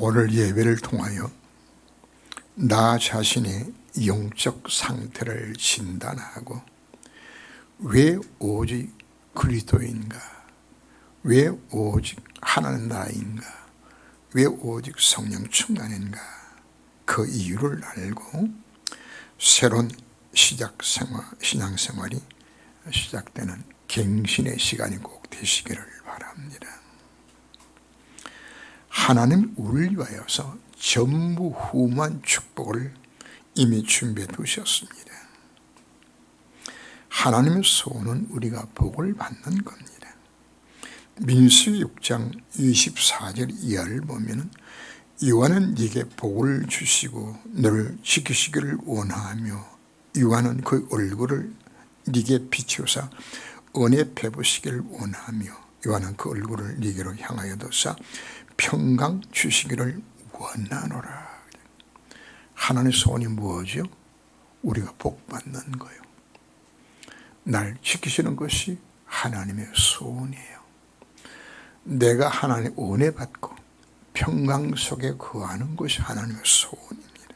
오늘 예배를 통하여 나 자신의 영적 상태를 진단하고 왜 오직 그리스도인가, 왜 오직 하나님 나라인가, 왜 오직 성령 충만인가, 그 이유를 알고 새로운 신앙생활이 시작되는 갱신의 시간이 꼭 되시기를 바랍니다. 하나님 우리를 위하여서 전무후무한 축복을 이미 준비해 두셨습니다. 하나님의 소원은 우리가 복을 받는 겁니다. 민수기 6장 24절 이하를 보면 여호와는 네게 복을 주시고 너를 지키시기를 원하며 여호와는 그 얼굴을 네게 비추사 은혜 베푸시기를 원하며 여호와는 그 얼굴을 네게로 향하여 두사 평강 주시기를 원하노라. 하나님의 소원이 뭐죠? 우리가 복 받는 거예요. 날 지키시는 것이 하나님의 소원이에요. 내가 하나님의 은혜 받고 평강 속에 거하는 것이 하나님의 소원입니다.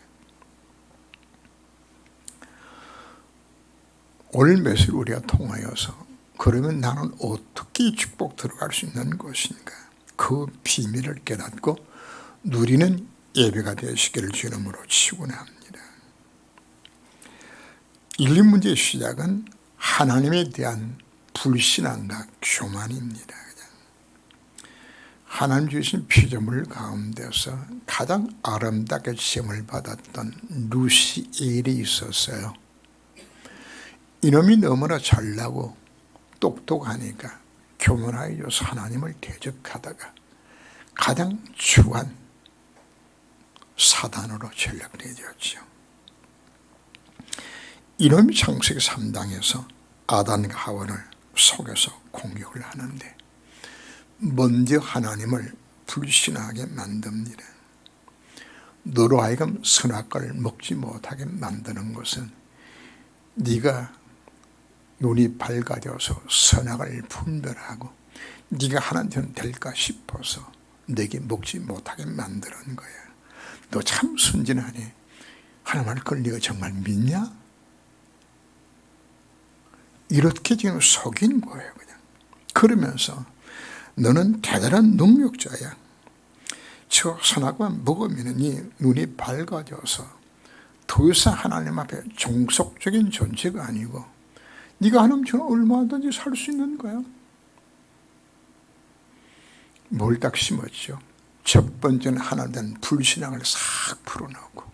오늘 메시지 우리가 통하여서 그러면 나는 어떻게 축복 들어갈 수 있는 것인가, 그 비밀을 깨닫고 누리는 예배가 되시기를 주님으로 축원합니다. 1, 2문제의 시작은 하나님에 대한 불신앙과 교만입니다. 하나님 주신 피조물 가운데서 가장 아름답게 지음을 받았던 루시엘이 있었어요. 이놈이 너무나 잘나고 똑똑하니까 교만하여서 하나님을 대적하다가 가장 추한 사단으로 전락되었죠. 이놈이 창세기 3장에서 아담과 하와를 속여서 공격을 하는데 먼저 하나님을 불신하게 만듭니다. 너로 하여금 선악과를 먹지 못하게 만드는 것은 네가 눈이 밝아져서 선악을 분별하고 네가 하나님처럼 될까 싶어서 내게 먹지 못하게 만드는 거야. 너 참 순진하네. 하나님을 그걸 네가 정말 믿냐? 이렇게 지금 속인 거예요. 그냥. 그러면서 너는 대단한 능력자야. 저 선악과만 먹으면 네 눈이 밝아져서 더 이상 하나님 앞에 종속적인 존재가 아니고 네가 하나님처럼 얼마든지 살 수 있는 거야. 뭘 딱 심었죠? 첫 번째는 하나님에 대한 불신앙을 싹 풀어놓고,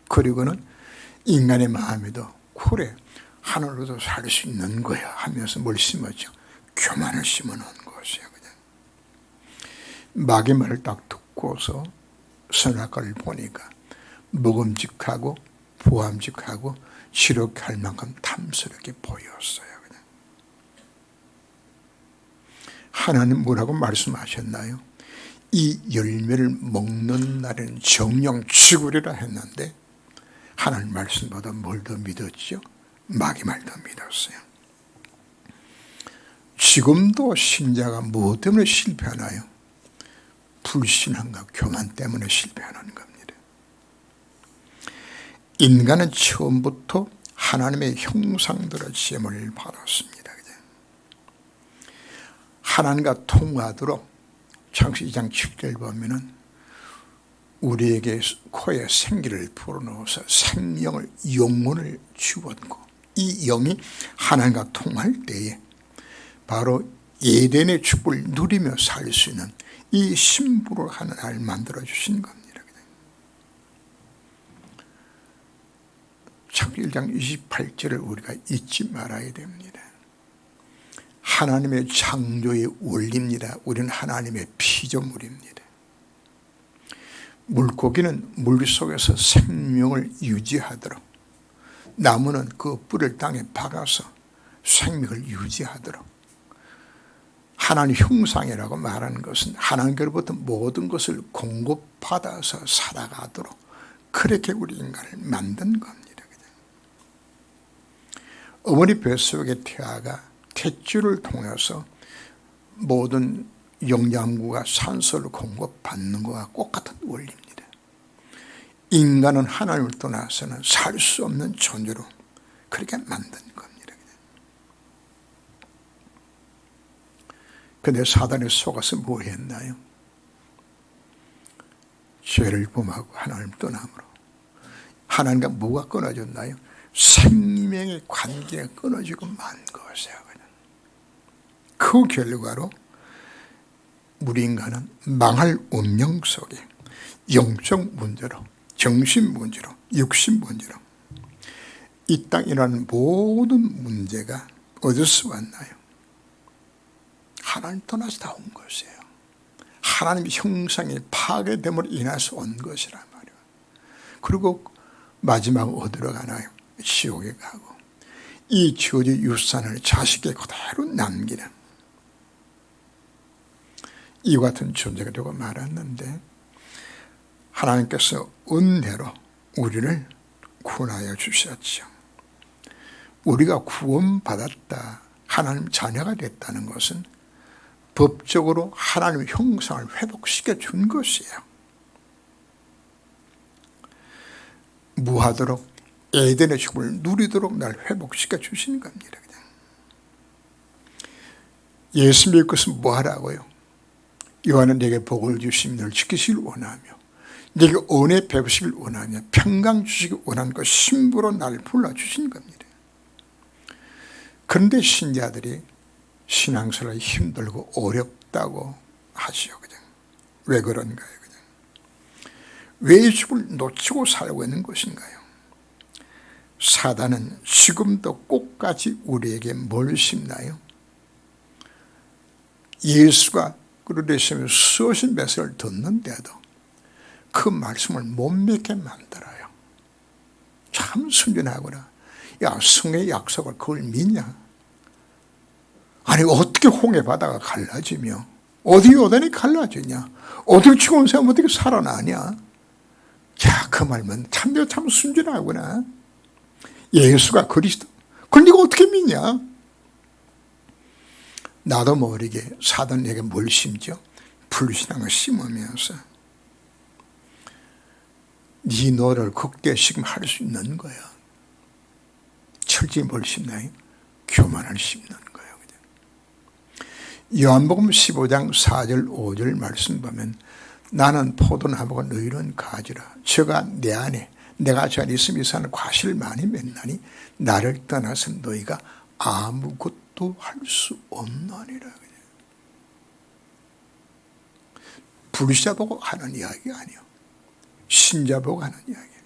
그리고는 인간의 마음에도 그래 하늘로도 살 수 있는 거야 하면서 뭘 심었죠? 교만을 심어놓은 것이에요. 그냥. 마귀 말을 딱 듣고서 선악과를 보니까 먹음직하고 보암직하고 지력할 만큼 탐스럽게 보였어요. 그냥. 하나님 뭐라고 말씀하셨나요? 이 열매를 먹는 날에는 정령 죽으리라 했는데 하나님 말씀보다 뭘 더 믿었죠? 마귀 말 더 믿었어요. 지금도 신자가 무엇 때문에 실패하나요? 불신앙과 교만 때문에 실패하는 겁니다. 인간은 처음부터 하나님의 형상대로 지음을 받았습니다. 하나님과 통하도록 창세기 2장 7절 보면은 우리에게 코에 생기를 불어넣어서 생명을, 영혼을 주었고, 이 영이 하나님과 통할 때에 바로 에덴의 축복을 누리며 살 수 있는 이 신부를 하나님 만들어 주신 겁니다. 창세기 1장 28절을 우리가 잊지 말아야 됩니다. 하나님의 창조의 원리입니다. 우리는 하나님의 피조물입니다. 물고기는 물속에서 생명을 유지하도록, 나무는 그 뿔을 땅에 박아서 생명을 유지하도록, 하나님 형상이라고 말하는 것은 하나님께로부터 모든 것을 공급받아서 살아가도록 그렇게 우리 인간을 만든 겁니다. 어머니 뱃속의 태아가 탯줄을 통해서 모든 영양분과 산소를 공급받는 것과 똑같은 원리입니다. 인간은 하나님을 떠나서는 살 수 없는 존재로 그렇게 만든 겁니다. 그런데 사단이 속아서 뭐 했나요? 죄를 범하고 하나님을 떠남으로 하나님과 뭐가 끊어졌나요? 생명의 관계가 끊어지고 만 것이에요. 그 결과로 우리 인간은 망할 운명 속에 영적 문제로, 정신 문제로, 육신 문제로 이 땅이라는 모든 문제가 어디서 왔나요? 하나님 떠나서 다 온 것이에요. 하나님의 형상이 파괴됨으로 인해서 온 것이란 말이에요. 그리고 마지막으로 어디로 가나요? 지옥에 가고 이 지옥의 유산을 자식에게 그대로 남기는 이와 같은 존재가 되고 말았는데, 하나님께서 은혜로 우리를 구원하여 주셨죠. 우리가 구원받았다, 하나님 자녀가 됐다는 것은 법적으로 하나님의 형상을 회복시켜 준 것이에요. 무하도록 에덴의 축복을 누리도록 날 회복시켜 주시는 겁니다. 그냥. 예수 믿을 것은 뭐 하라고요? 요한은 내게 복을 주시며 널 지키시길 원하며 내게 은혜 베푸시길 원하며 평강 주시길 원하는 것 심부로 나를 불러주신 겁니다. 그런데 신자들이 신앙생활이 힘들고 어렵다고 하시오. 그냥. 왜 그런가요? 그냥. 왜 예수를 놓치고 살고 있는 것인가요? 사단은 지금도 끝까지 우리에게 뭘 심나요? 예수가 그러시면 수없이 메시지를 듣는데도 그 말씀을 못 믿게 만들어요. 참 순진하구나. 야, 성의 약속을 그걸 믿냐? 아니 어떻게 홍해 바다가 갈라지며 어디 요단이 갈라지냐? 어떻게 죽은 사람 어떻게 살아나냐? 야, 그 말만 참 순진하구나. 예수가 그리스도. 그걸 네가 어떻게 믿냐? 나도 모르게 사단에게 뭘 심죠? 불신앙을 심으면서 네 노를 극대시금 할 수 있는 거야. 철저히 뭘 심나요? 교만을 심는 거예요. 요한복음 15장 4절 5절 말씀 보면 나는 포도나무가 너희는 가지라. 저가 내 안에 내가 저 안에 있으면 이 사는 과실을 많이 맺나니 나를 떠나서 너희가 아무것도 할 수 없나니라. 불자 보고 하는 이야기가 아니요, 신자 보고 하는 이야기예요.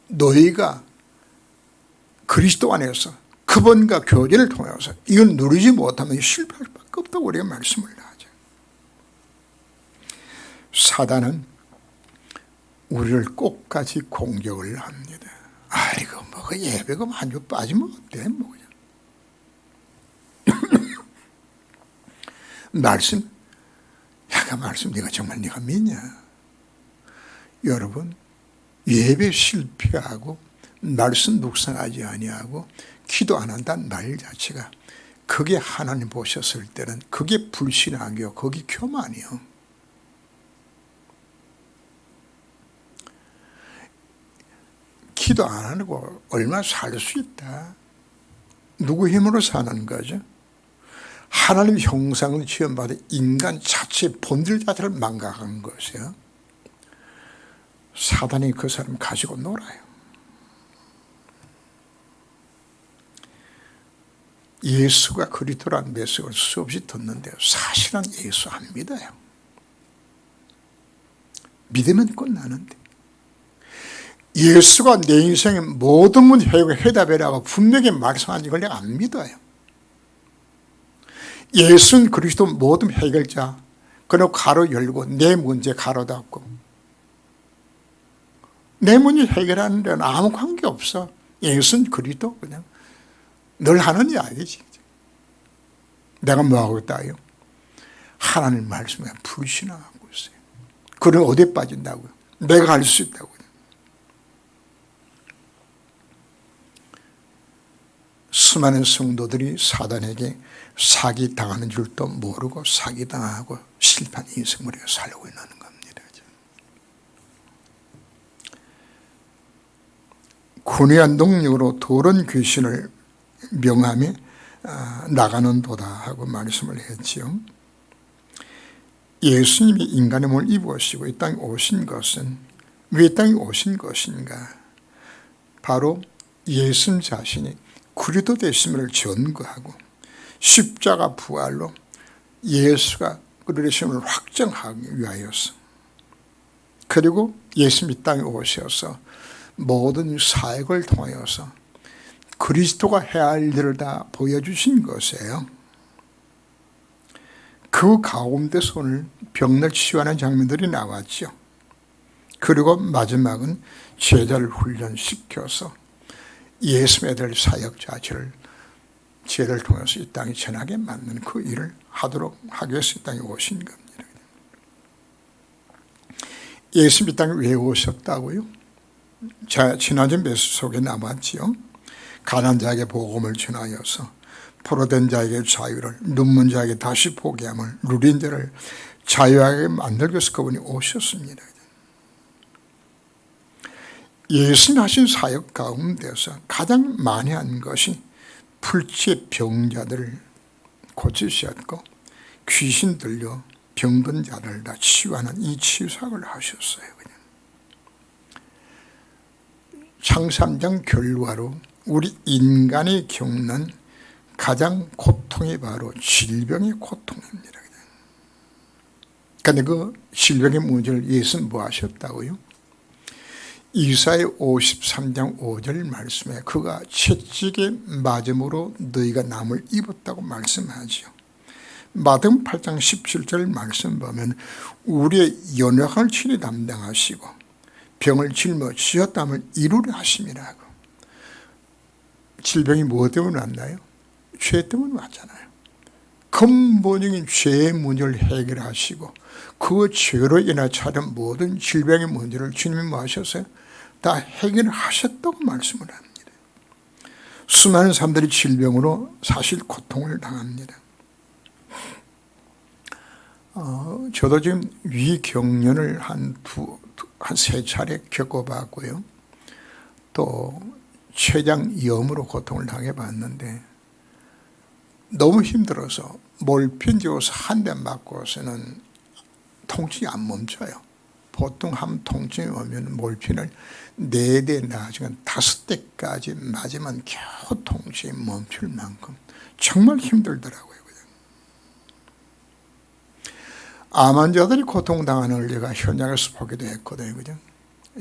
너희가 그리스도 안에서 그분과 교제를 통해서 이걸 누리지 못하면 실패할 수밖에 없다고 우리가 말씀을 하죠. 사단은 우리를 끝까지 공격을 합니다. 아이고 뭐 그 예배가 한 주 빠지면 어때 뭐 그냥. 말씀, 야, 그 말씀 네가 정말 네가 믿냐? 여러분, 예배 실패하고 말씀 묵상하지 아니하고 기도 안 한다는 말 자체가 그게 하나님 보셨을 때는 그게 불신앙이요, 그게 교만이요. 기도 안 하고 얼마나 살 수 있다? 누구 힘으로 사는 거죠? 하나님 형상을 지음받은 인간 자체의 본질 자체를 망각한 것이에요. 사단이 그 사람 가지고 놀아요. 예수가 그리스도라는 메시지를 수없이 듣는데요, 사실은 예수 안 믿어요. 믿으면 끝나는데 예수가 내 인생의 모든 문제 해답이라고 분명히 말씀하는 걸 내가 안 믿어요. 예수는 그리스도 모든 해결자. 그리고 가로 열고 내 문제 가로 닫고 내 문제 해결하는 데는 아무 관계 없어. 예수는 그리스도 그냥 늘 하는 이야기지. 내가 뭐하고 있다요? 하나님 말씀에 불신앙하고 있어요. 그럼 어디에 빠진다고요? 내가 할 수 있다고요. 수많은 성도들이 사단에게 사기당하는 줄도 모르고 사기당하고 실패한 인생을 살고 있는 겁니다. 군의한 능력으로 더러운 귀신을 명함에 나가는도다 하고 말씀을 했지요. 예수님이 인간의 몸을 입으시고 이 땅에 오신 것은 왜 이 땅에 오신 것인가? 바로 예수님 자신이 그리스도 되심을 전거하고 십자가 부활로 예수가 그리스도 되심을 확정하기 위하여서, 그리고 예수님 이 땅에 오셔서 모든 사역을 통하여서 그리스도가 해야 할 일을 다 보여주신 것이에요. 그 가운데서 오늘 병을 치유하는 장면들이 나왔죠. 그리고 마지막은 제자를 훈련시켜서 예수의 될 사역 자체를 제자를 통해서 이 땅에 전하게 만드는 그 일을 하기 위해서 이 땅에 오신 겁니다. 예수님 이 땅에 왜 오셨다고요? 지난주 메시지 속에 나왔지요. 가난한 자에게 복음을 전하여서 포로된 자에게 자유를, 눈먼 자에게 다시 보게 함을, 누린 자를 자유하게 만들기 위해서 그분이 오셨습니다. 예수님 하신 사역 가운데서 가장 많이 한 것이 불치의 병자들을 고치셨고 귀신 들려 병든 자를 다 치유하는 이 치유사역을 하셨어요. 창세 3장 결과로 우리 인간이 겪는 가장 고통이 바로 질병의 고통입니다. 그런데 그 질병의 문제를 예수는 뭐 하셨다고요? 이사야 53장 5절 말씀에 그가 채찍에 맞음으로 너희가 남을 입었다고 말씀하죠. 마태복음 8장 17절 말씀 보면 우리의 연약함을 친히 담당하시고 병을 짊어지셨다면 이루려 하심이라고. 질병이 무엇 때문에 왔나요? 죄 때문에 왔잖아요. 근본적인 죄의 문제를 해결하시고 그 죄로 인해 찾은 모든 질병의 문제를 주님이 뭐 하셨어요? 다 해결하셨다고 말씀을 합니다. 수많은 사람들이 질병으로 사실 고통을 당합니다. 저도 지금 위경련을 한 세 차례 겪어봤고요. 또 췌장염으로 고통을 당해봤는데 너무 힘들어서 몰핀 지어서 한 대 맞고서는 통증이 안 멈춰요. 보통 한 통증이 오면 몰핀을 4대 나중에 5대까지 맞으면 겨우 통증이 멈출 만큼 정말 힘들더라고요. 암 환자들이 고통당하는 걸 제가 현장에서 보기도 했거든요. 그죠?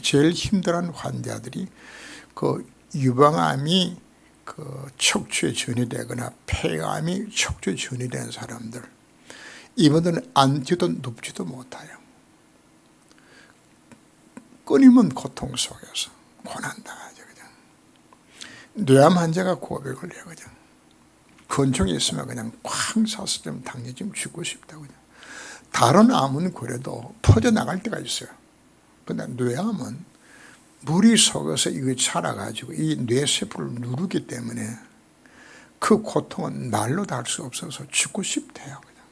제일 힘들어하는 환자들이 그 유방암이 그 척추에 전이되거나 폐암이 척추에 전이된 사람들, 이분들은 앉지도 눕지도 못해요. 끊임없는 고통 속에서 고난당하죠. 그냥 뇌암 환자가 고백을 해요. 그냥 건총이 있으면 그냥 쾅 사서 좀 당연히 좀 죽고 싶다고. 그냥 다른 암은 그래도 퍼져나갈 때가 있어요. 그런데 뇌암은 무리 속에서 이거 자라가지고 이 뇌세포를 누르기 때문에 그 고통은 말로 다 할 수 없어서 죽고 싶대요. 그냥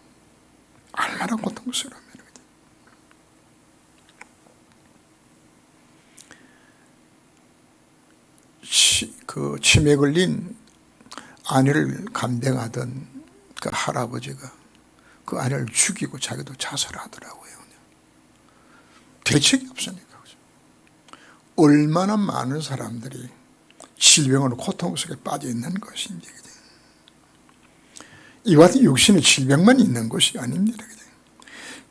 얼마나 고통스러우면. 그 치매 걸린 아내를 간병하던 그 할아버지가 그 아내를 죽이고 자기도 자살하더라고요. 대책이 없으니까. 얼마나 많은 사람들이 질병으로 고통 속에 빠져 있는 것인지. 이와 같은 육신의 질병만 있는 것이 아닙니다.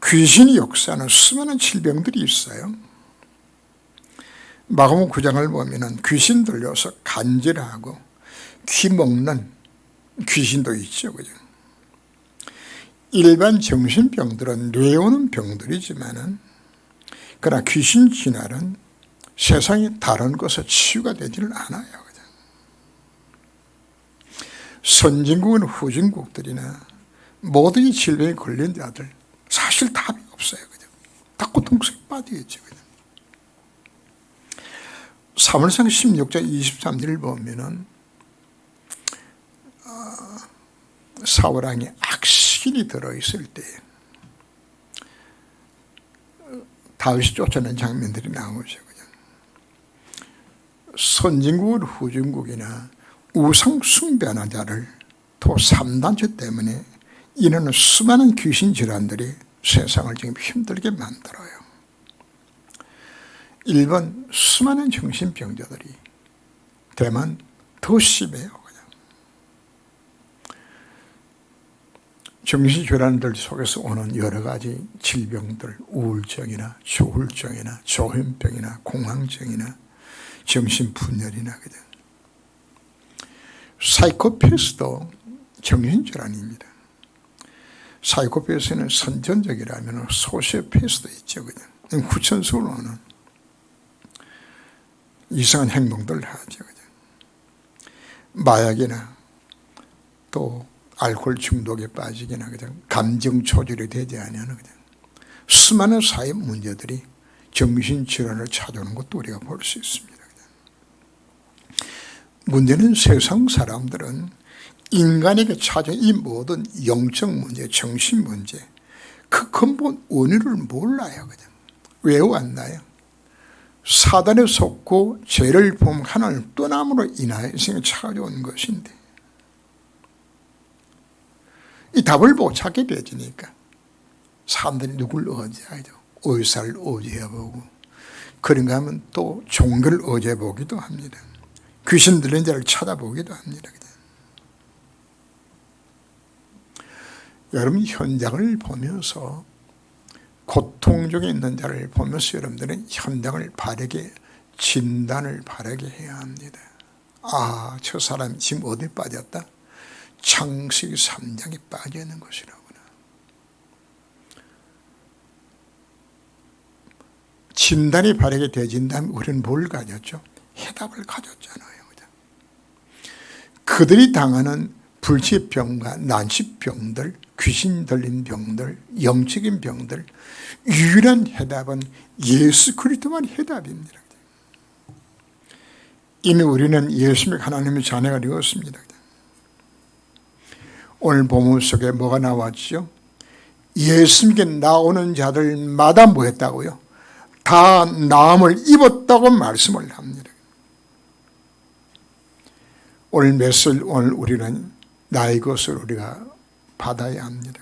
귀신이 역사하는 수많은 질병들이 있어요. 마가복음 9장을 보면 귀신 들려서 간질하고 피 먹는 귀신도 있죠. 그죠? 일반 정신병들은 뇌에 오는 병들이지만은 그러나 귀신 진화는 세상이 다른 것에 치유가 되지는 않아요. 그죠? 선진국은 후진국들이나 모든 이 질병에 걸린 자들 사실 답이 없어요. 그죠? 다 고통 속에 빠지겠죠. 그죠? 사무엘상 16장 23절을 보면은 사울왕이 악신이 들어있을 때 다윗이 쫓아낸 장면들이 나오죠. 선진국은 후진국이나 우상 숭배하는 자를 또 3단체 때문에 이는 수많은 귀신 질환들이 세상을 지금 힘들게 만들어요. 1번 수많은 정신병자들이 대만 더 심해요. 그냥. 정신질환들 속에서 오는 여러 가지 질병들, 우울증이나 조울증이나 조현병이나 공황증이나 정신분열이나 그냥. 사이코패스도 정신질환입니다. 사이코패스는 선천적이라면 소시오패스도 있죠. 그냥 후천적으로는 이상한 행동들을 하죠. 그냥. 마약이나 또 알코올 중독에 빠지거나 그냥 감정 조절이 되지 않으면 그냥 수많은 사회 문제들이 정신질환을 찾아오는 것도 우리가 볼 수 있습니다. 문제는 세상 사람들은 인간에게 찾은 이 모든 영적 문제, 정신 문제, 그 근본 원인을 몰라요. 그냥. 왜 왔나요? 사단에 속고 죄를 범 하나님 떠남으로 인하여 인생에 찾아온 것인데 이 답을 못 찾게 되지니까 사람들이 누굴 의지하죠? 의사를 의지해보고 그런가 하면 또 종교를 의지해보기도 합니다. 귀신 들린 자를 찾아보기도 합니다. 여러분 현장을 보면서 고통 중에 있는 자를 보면서 여러분들은 현장을 바르게 진단을 바르게 해야 합니다. 아, 저 사람 지금 어디 빠졌다? 창세기 3장에 빠져 있는 것이라구나. 진단이 바르게 되어진다면 우리는 뭘 가졌죠? 해답을 가졌잖아요. 그들이 당하는 불치병과 난치병들, 귀신 들린 병들, 영적인 병들, 유일한 해답은 예수 그리스도만 해답입니다. 이미 우리는 예수님의 하나님의 자녀가 되었습니다. 오늘 본문 속에 뭐가 나왔죠? 예수님께 나오는 자들마다 뭐 했다고요? 다 나음을 입었다고 말씀을 합니다. 오늘 메시지, 오늘 우리는 나의 것을 우리가 받아야 합니다.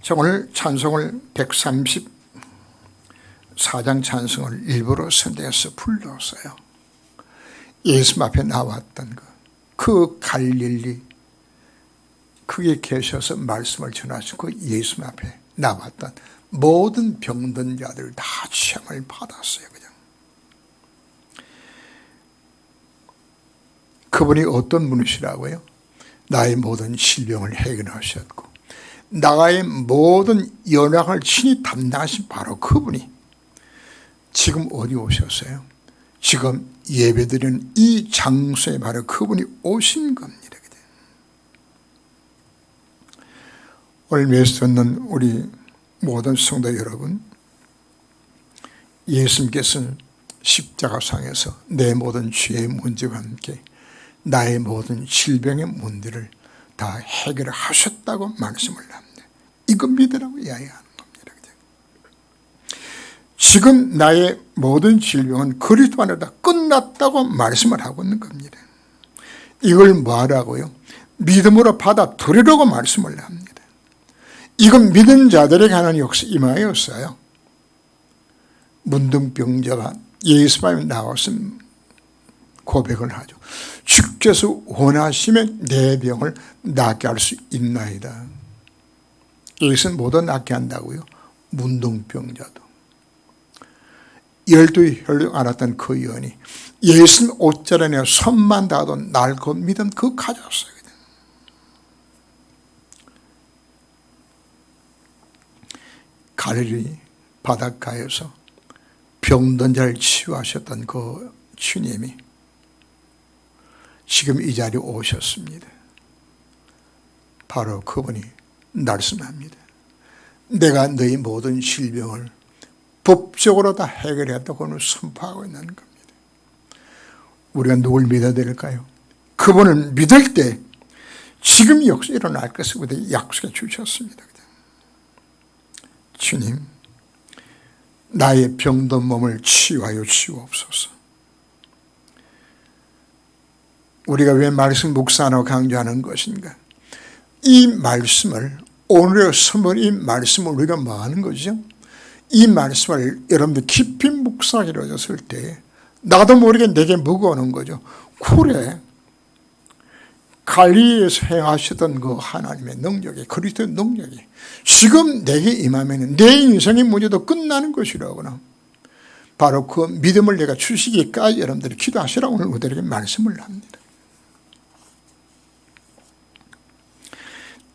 자, 오늘 찬송을 134장 찬송을 일부러 선대해서 불렀어요. 예수 앞에 나왔던 그 갈릴리, 그게 계셔서 말씀을 전하시고 그 예수 앞에 나왔던 모든 병든 자들 다 시험을 받았어요. 그냥. 그분이 어떤 분이시라고요? 나의 모든 질병을 해결하셨고 나의 모든 연약을 친히 담당하신 바로 그분이 지금 어디 오셨어요? 지금 예배드리는 이 장소에 바로 그분이 오신 겁니다. 오늘 메시지 듣는 우리 모든 성도 여러분, 예수님께서는 십자가상에서 내 모든 죄의 문제와 함께 나의 모든 질병의 문제를 다 해결하셨다고 말씀을 합니다. 이거 믿으라고 이야기하는 겁니다. 지금 나의 모든 질병은 그리스도 안에 다 끝났다고 말씀을 하고 있는 겁니다. 이걸 뭐하라고요? 믿음으로 받아들이라고 말씀을 합니다. 이건 믿은 자들에게 하는 역사 임하였어요. 문둥병자가 예수 앞에 나와서 고백을 하죠. 주께서 원하시면 내 병을 낫게 할 수 있나이다. 예수는 모두 낫게 한다고요. 문둥병자도. 12 혈육 알았던 그 여인이 예수님 옷자락에 손만 닿아도 날 그 믿음 그거 가졌어요. 갈릴리 바닷가에서 병든 자를 치유하셨던 그 주님이 지금 이 자리에 오셨습니다. 바로 그분이 말씀합니다. 내가 너희 모든 질병을 법적으로 다 해결했다고 선포하고 있는 겁니다. 우리가 누굴 믿어야 될까요? 그분을 믿을 때 지금 역사 일어날 것을 우리에게 약속해 주셨습니다. 주님, 나의 병든 몸을 치유하여 주옵소서. 우리가 왜 말씀 묵상하라고 강조하는 것인가? 이 말씀을, 오늘의 선물, 이 말씀을 우리가 뭐 하는 거죠? 이 말씀을 여러분들 깊이 묵상하게 되었을 때 나도 모르게 내게 무거워오는 거죠. 그래, 갈릴리에서 행하시던 그 하나님의 능력이, 그리스도의 능력이 지금 내게 임하면 내 인생의 문제도 끝나는 것이라거나, 바로 그 믿음을 내가 주시기까지 여러분들이 기도하시라고 오늘 우리에게 말씀을 합니다.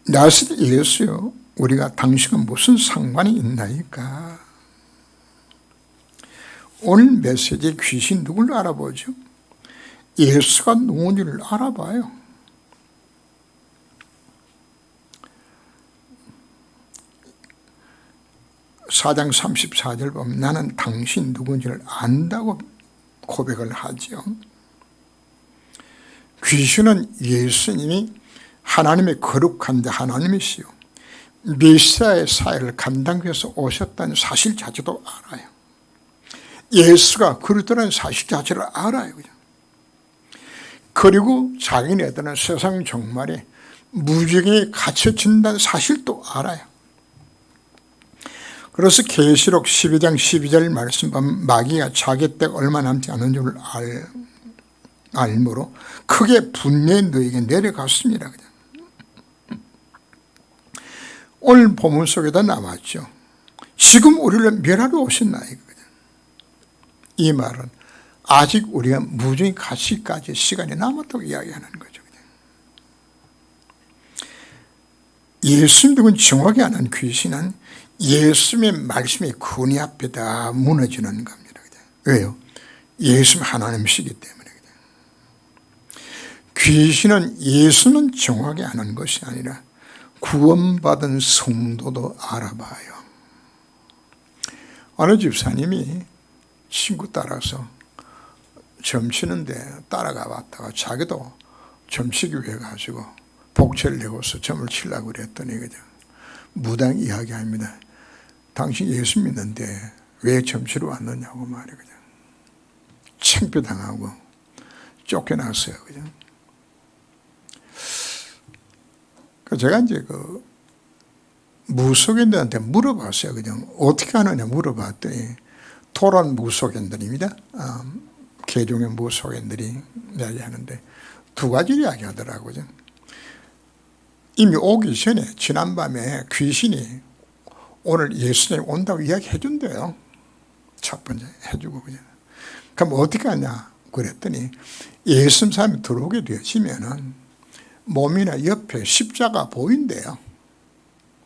나스렛 예수요, 우리가 당신과 무슨 상관이 있나이까? 오늘 메시지의 귀신 누굴 알아보죠? 예수가 누군지를 알아봐요. 사장 34절 보면 나는 당신 누군지를 안다고 고백을 하죠. 귀신은 예수님이 하나님의 거룩한 자 하나님이시요 메시아의 사역을 감당하기 위해서 오셨다는 사실 자체도 알아요. 예수가 그리스도라는 사실 자체를 알아요. 그리고 자기네들은 세상 종말에 무지개에 갇혀진다는 사실도 알아요. 그래서 계시록 12장 12절 말씀 보면 마귀가 자기 때가 얼마 남지 않은 줄 알므로 크게 분노해 너에게 내려갔습니다. 오늘 본문 속에도 나왔죠. 지금 우리를 멸하러 오셨나 이거거든. 이 말은 아직 우리가 무중히 가시까지 시간이 남았다고 이야기하는 거죠. 예수 믿음은 정확히 아는 귀신은 예수님의 말씀이 근위 앞에 다 무너지는 겁니다. 왜요? 예수님 하나님이시기 때문에. 귀신은 예수는 정확히 아는 것이 아니라 구원받은 성도도 알아봐요. 어느 집사님이 친구 따라서 점치는데 따라가 봤다가 자기도 점치기 위해 가지고 복채를 내고서 점을 치려고 그랬더니 그죠? 무당 이야기합니다. 당신 예수 믿는데 왜 점치러 왔느냐고 말이거든. 창피당하고 쫓겨났어요. 그죠? 제가 이제 그 무속인들한테 물어봤어요. 그냥 어떻게 하느냐 물어봤더니 토론 무속인들입니다. 개종의 무속인들이 이야기하는데 두 가지 이야기하더라고요. 이미 오기 전에 지난밤에 귀신이 오늘 예수님 온다고 이야기해 준대요. 첫 번째 해주고 그냥. 그럼 어떻게 하냐 그랬더니 예수님 사람이 들어오게 되어지면은 몸이나 옆에 십자가 보인대요.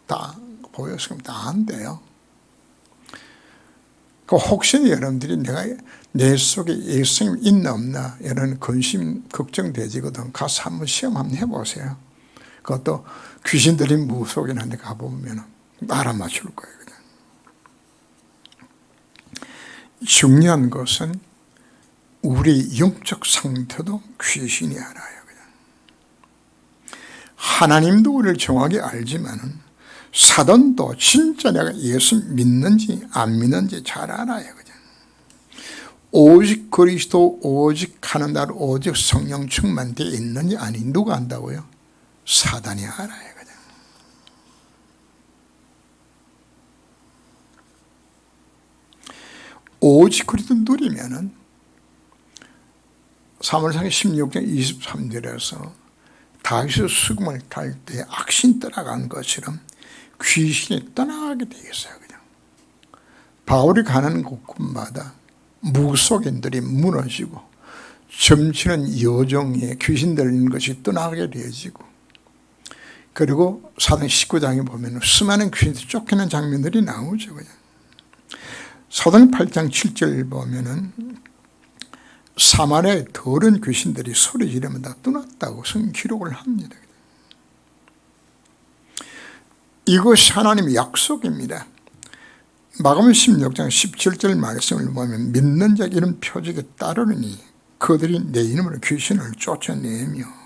다 보였으면 다 안돼요. 그 혹시 여러분들이 내가 내 속에 예수님 있나 없나 이런 근심 걱정되지거든. 가서 한번 시험 한번 해보세요. 그것도 귀신 들린 무속인한 데 가보면 알아맞힐 거예요. 그냥. 중요한 것은 우리 영적 상태도 귀신이 알아요. 그냥. 하나님도 우리를 정확히 알지만은 사단도 진짜 내가 예수 믿는지 안 믿는지 잘 알아요. 그냥. 오직 그리스도 오직 하는 날 오직 성령 충만되어 있는지 아니 누가 안다고요? 사단이 알아요. 그냥. 오직 그리스도 누리면은 사무엘상 16장 23절에서 다윗의 수금을 탈 때 악신 떠나간 것처럼 귀신이 떠나가게 되겠어요. 그냥. 바울이 가는 곳곳마다 무속인들이 무너지고 점치는 여종에 귀신 들리는 것이 떠나가게 되어지고 그리고 사도행 19장에 보면 수많은 귀신들이 쫓기는 장면들이 나오죠. 그냥. 사도행 8장 7절 보면은 사마리아의 더러운 귀신들이 소리 지르면 다 떠났다고 성경 기록을 합니다. 이것이 하나님의 약속입니다. 마가복음 16장 17절 말씀을 보면 믿는 자 이런 표적에 따르니 그들이 내 이름으로 귀신을 쫓아내며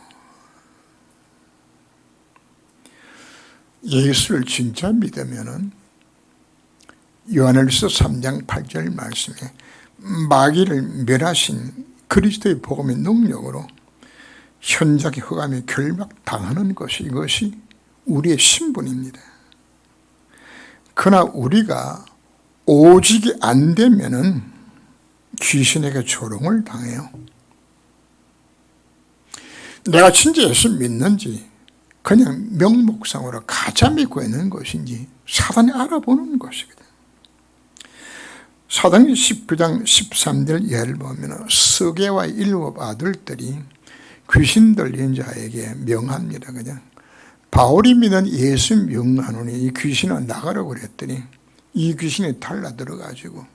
예수를 진짜 믿으면은 요한일서 3장 8절 말씀에 마귀를 멸하신 그리스도의 복음의 능력으로 현장의 흑암에 결박당하는 것이, 이것이 우리의 신분입니다. 그러나 우리가 오직이 안 되면은 귀신에게 조롱을 당해요. 내가 진짜 예수 믿는지 그냥 명목상으로 가짜 믿고 있는 것인지 사단이 알아보는 것이거든. 사도행전 19장 13절 예를 보면 스게와 7 아들들이 귀신 들린 자에게 명합니다. 그냥 바울이 믿는 예수 명하노니 이 귀신은 나가라고 그랬더니 이 귀신이 달라들어가지고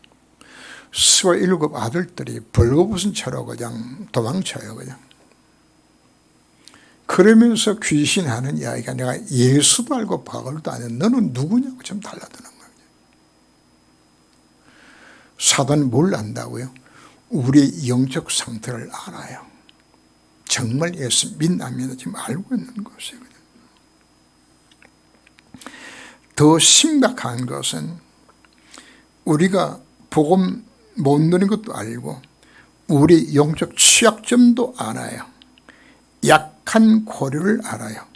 스와 7 아들들이 벌거벗은 채로 그냥 도망쳐요. 그냥. 그러면서 귀신 하는 이야기가 내가 예수도 알고 바울도 아는 너는 누구냐고 좀 달라드는 거예요. 사단은 뭘 안다고요? 우리의 영적 상태를 알아요. 정말 예수 믿나면 지금 알고 있는 것이에요. 더 심각한 것은 우리가 복음 못 누리는 것도 알고 우리 영적 취약점도 알아요. 약한 고리를 알아요.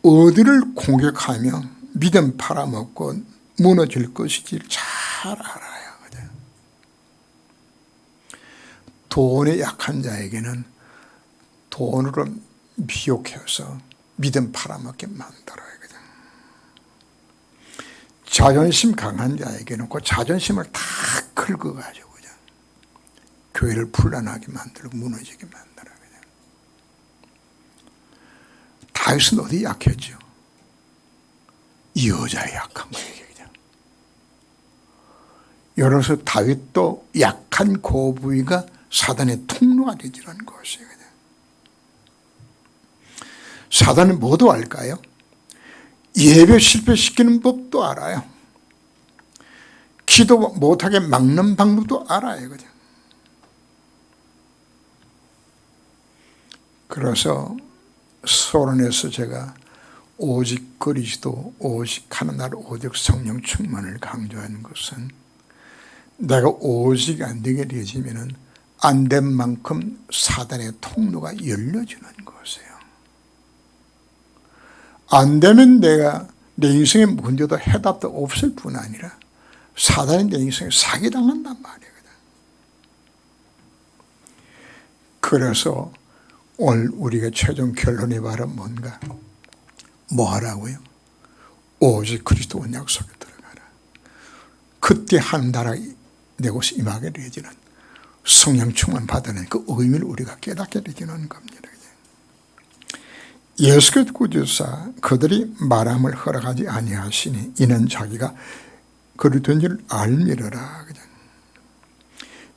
어디를 공격하면 믿음 팔아먹고 무너질 것인지 잘 알아요. 돈에 약한 자에게는 돈으로 미혹해서 믿음 팔아먹게 만들어요. 자존심 강한 자에게는 그 자존심을 다 긁어가지고 그냥 교회를 불안하게 만들고 무너지게 만들어요. 다윗은 어디 약했죠? 여자에 약한 거예요. 여러서 다윗도 약한 그 부위가 사단의 통로가 되지라는 것이에요. 사단은 뭐도 알까요? 예배 실패시키는 법도 알아요. 기도 못하게 막는 방법도 알아요. 그냥. 그래서 서론에서 제가 오직 그리스도, 오직 하나님, 오직 성령 충만을 강조하는 것은 내가 오직 안 되게 되어지면 안 된 만큼 사단의 통로가 열려주는 것이에요. 안 되면 내가 내 인생의 문제도 해답도 없을 뿐 아니라 사단이 내 인생에 사기당한단 말이에요. 그래서 오늘 우리가 최종 결론의 말은 뭔가? 뭐 하라고요? 오직 그리스도 언약 속에 들어가라. 그때 한 나라 내 곳에 임하게 되어지는 성령 충만 받는 그 의미를 우리가 깨닫게 되지는 겁니다. 예수께서 구주사 그들이 말함을 허락하지 아니하시니 이는 자기가 그리스도인 줄 알미르라.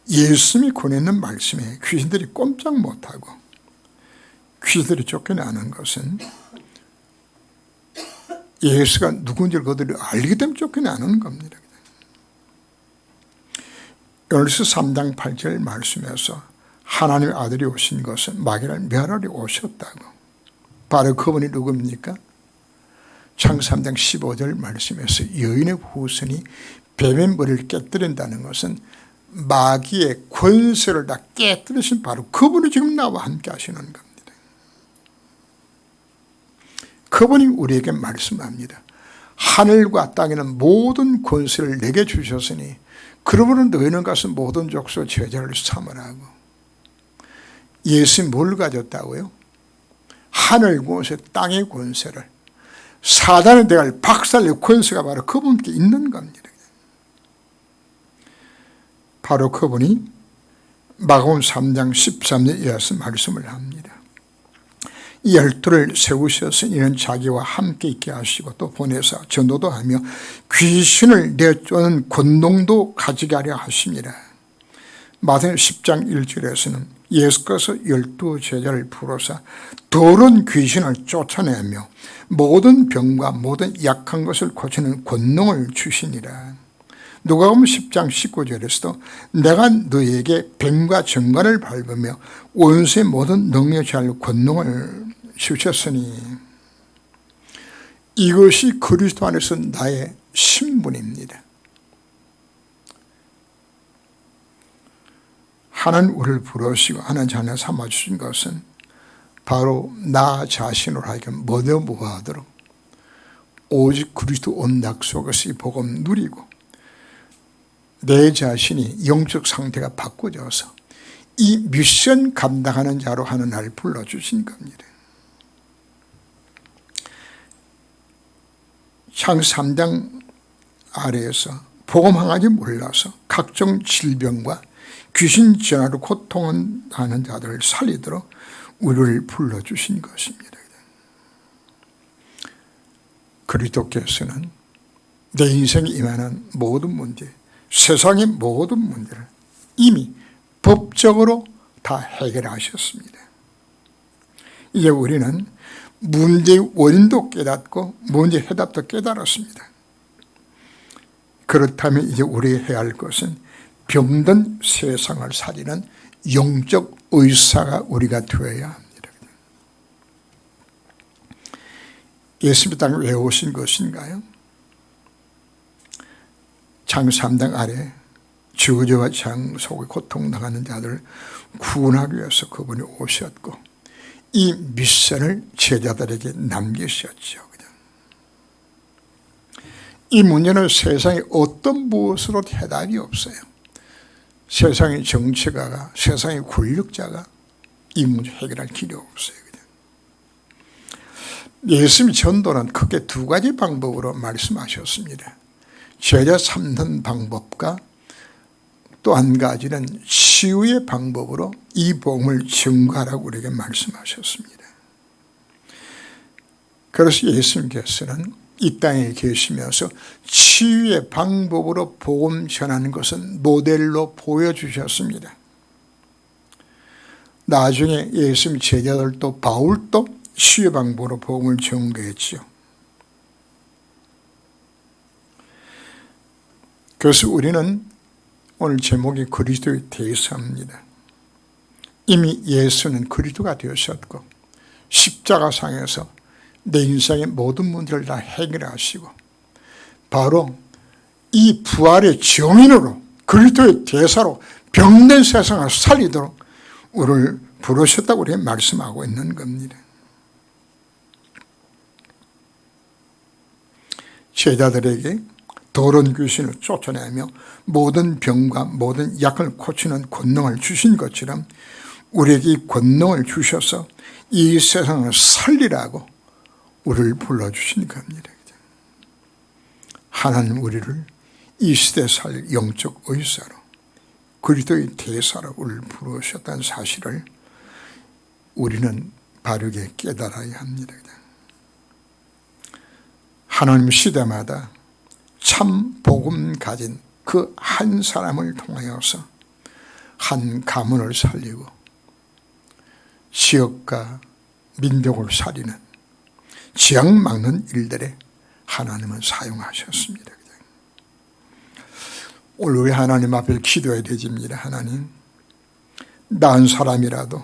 예수님이 권했는 말씀에 귀신들이 꼼짝 못하고 귀신들이 쫓겨나는 것은 예수가 누군지를 그들이 알기 때문에 쫓겨나는 겁니다. 요한일서 3장 8절 말씀에서 하나님의 아들이 오신 것은 마귀를 멸하려 오셨다고. 바로 그분이 누굽니까? 창세기 3장 15절 말씀에서 여인의 후손이 뱀의 머리를 깨뜨린다는 것은 마귀의 권세를 다 깨뜨리신 바로 그분이 지금 나와 함께 하시는 겁니다. 그분이 우리에게 말씀합니다. 하늘과 땅에는 모든 권세를 내게 주셨으니 그러므로 너희는 가서 모든 족속 제자를 삼으라고. 예수님이 뭘 가졌다고요? 하늘 권세, 땅의 권세를, 사단의 대갈 박살낼 권세가 바로 그분께 있는 겁니다. 바로 그분이 마가복음 3장 13절에 이어서 말씀을 합니다. 12를 세우셔서 이는 자기와 함께 있게 하시고 또 보내사 전도도 하며 귀신을 내쫓는 권능도 가지게 하려 하십니다. 마태복음 10장 1절에서는 예수께서 12 제자를 부르사 더러운 귀신을 쫓아내며 모든 병과 모든 약한 것을 고치는 권능을 주시니라. 누가복음 10장 19절에서도 내가 너희에게 뱀과 정관을 밟으며 원수의 모든 능력을 취할 권능을 주셨으니 이것이 그리스도 안에서 나의 신분입니다. 하나님 우리를 부르시고 하나님 자녀 삼아주신 것은 바로 나 자신으로 하여금 모두 무화하도록 오직 그리스도 온 약속에서 이 복음 누리고 내 자신이 영적 상태가 바꿔져서 이 미션 감당하는 자로 하는 날 불러주신 겁니다. 창세기 3장 아래에서 복음 하나지 몰라서 각종 질병과 귀신 전하로 고통하는 자들을 살리도록 우리를 불러주신 것입니다. 그리스도께서는 내 인생에 임하는 모든 문제, 세상의 모든 문제를 이미 법적으로 다 해결하셨습니다. 이제 우리는 문제의 원인도 깨닫고 문제 해답도 깨달았습니다. 그렇다면 이제 우리가 해야 할 것은 병든 세상을 살리는 영적 의사가 우리가 되어야 합니다. 예수님의 땅에 왜 오신 것인가요? 창세기 3장 아래 저주와 장 속에 고통당하는 자들을 구원하기 위해서 그분이 오셨고 이 미션을 제자들에게 남기셨죠. 이 문제는 세상에 어떤 무엇으로 해답이 없어요. 세상의 정치가가, 세상의 권력자가 이 문제 해결할 길이 없어요. 예수님의 전도는 크게 두 가지 방법으로 말씀하셨습니다. 제자 삼는 방법과 또 한 가지는 치유의 방법으로 이 복음을 증거하라고 우리에게 말씀하셨습니다. 그래서 예수님께서는 이 땅에 계시면서 치유의 방법으로 복음 전하는 것은 모델로 보여주셨습니다. 나중에 예수님 제자들도 바울도 치유의 방법으로 복음을 전개했죠. 그래서 우리는 오늘 제목이 그리스도의 대사입니다. 이미 예수는 그리스도가 되셨고 십자가상에서 내 인생의 모든 문제를 다 해결하시고 바로 이 부활의 증인으로 그리스도의 대사로 병든 세상을 살리도록 우리를 부르셨다고 우리가 말씀하고 있는 겁니다. 제자들에게 더러운 귀신을 쫓아내며 모든 병과 모든 약을 고치는 권능을 주신 것처럼 우리에게 이 권능을 주셔서 이 세상을 살리라고 우리를 불러주신 겁니다. 하나님 우리를 이 시대에 살릴 영적 의사로 그리스도의 대사로 우리를 부르셨다는 사실을 우리는 바르게 깨달아야 합니다. 하나님 시대마다 참 복음 가진 그 한 사람을 통하여서 한 가문을 살리고 지역과 민족을 살리는 지역 막는 일들에 하나님은 사용하셨습니다. 오늘 우리 하나님 앞에 기도해야 되집니다. 하나님, 나 한 사람이라도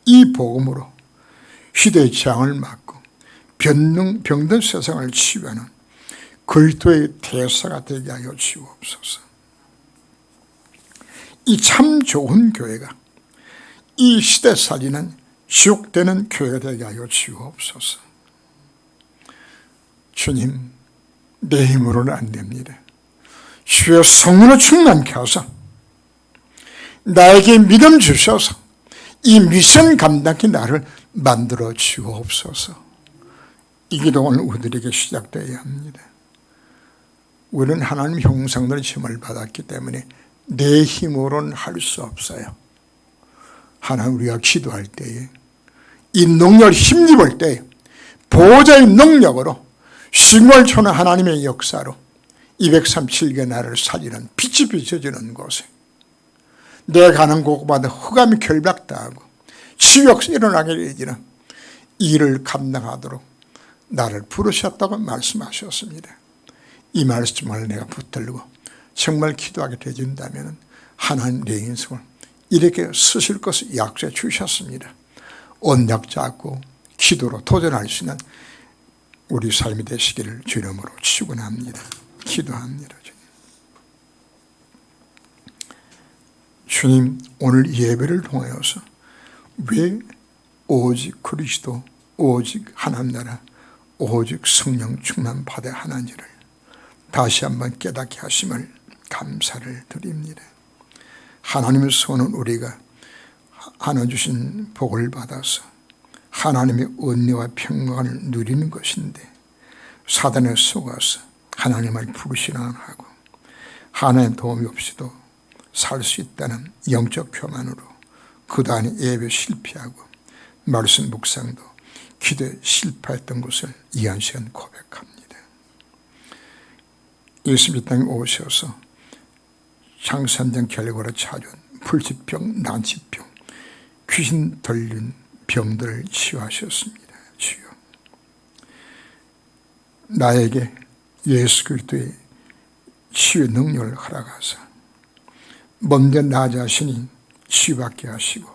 이 복음으로 시대의 재앙을 막고 병든 세상을 치유하는 그리스도의 대사가 되게 하여 주옵소서. 이 참 좋은 교회가 이 시대 살리는 지옥되는 교회가 되게 하여 주옵소서. 주님, 내 힘으로는 안 됩니다. 주여 성령으로 충만케 하사 나에게 믿음 주셔서 이 미션 감당기 나를 만들어 주옵소서. 이 기도 오늘 우리들에게 시작되어야 합니다. 우리는 하나님 형상들의 힘을 받았기 때문에 내 힘으로는 할 수 없어요. 하나님 우리가 기도할 때에 이 능력을 힘입을 때에 보호자의 능력으로 식물초는 하나님의 역사로 237개 나라를 살리는 빛이 비춰지는 곳에 내가 가는 곳마다 흑암이 결박당하고 치욕이 일어나게 되지는 일을 감당하도록 나를 부르셨다고 말씀하셨습니다. 이 말씀을 내가 붙들고 정말 기도하게 되어진다면 하나님 내 인생을 이렇게 쓰실 것을 약속해 주셨습니다. 언약 잡고 기도로 도전할 수 있는 우리 삶이 되시기를 주 이름으로 축원합니다. 기도합니다. 주님, 오늘 예배를 통하여서 왜 오직 그리스도, 오직 하나님 나라, 오직 성령 충만 받아야 하는지를 다시 한번 깨닫게 하심을 감사를 드립니다. 하나님의 손은 우리가 하나 주신 복을 받아서 하나님의 은혜와 평강을 누리는 것인데, 사단에 속아서 하나님을 불신앙하고 하나님 도움이 없이도 살 수 있다는 영적 교만으로 그동안의 예배 실패하고 말씀 묵상도 기도에 실패했던 것을 이 한 시간 고백합니다. 예수님 이 땅에 오셔서 장사한장 결과로 찾아온 불치병, 난치병, 귀신 들린 병들을 치유하셨습니다. 주여, 나에게 예수 그리스도의 치유의 능력을 허락하사 먼저 나 자신이 치유받게 하시고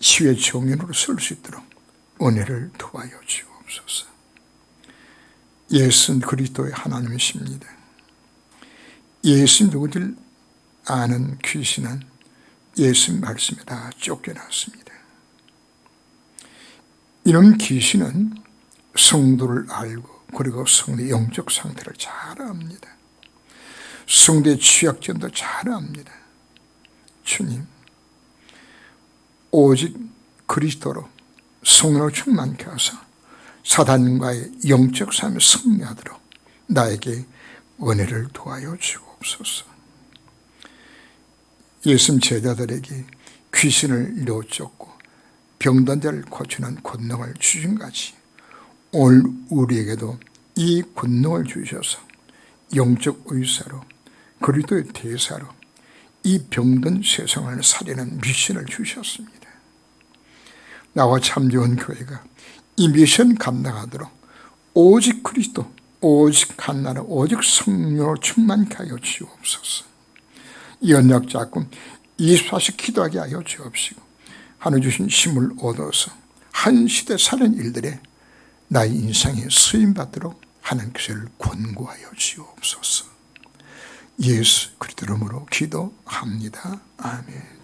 치유의 종인으로 설 수 있도록 은혜를 도와여 주옵소서. 예수는 그리스도의 하나님이십니다. 예수 누구를 아는 귀신은 예수 말씀에 다 쫓겨났습니다. 이런 귀신은 성도를 알고 그리고 성도의 영적 상태를 잘 압니다. 성도의 취약점도 잘 압니다. 주님, 오직 그리스도로 성령을 충만케 하사 사단과의 영적 삶을 승리하도록 나에게 은혜를 도와여 주옵소서. 예수님 제자들에게 귀신을 내쫓고 병든 자를 고치는 권능을 주신 같이 오늘 우리에게도 이 권능을 주셔서 영적 의사로 그리스도의 대사로 이 병든 세상을 살리는 미션을 주셨습니다. 나와 참좋은 교회가 이 미션 감당하도록 오직 그리스도, 오직 한나라, 오직 성령으로 충만케 하여 주옵소서. 연약 잡고 24시 기도하게 하여 주옵시고 하늘 주신 힘을 얻어서 한 시대 사는 일들에 나의 인생에 쓰임받도록 하나님께서를 권고하여 주옵소서. 예수 그리스도 이름으로 기도합니다. 아멘.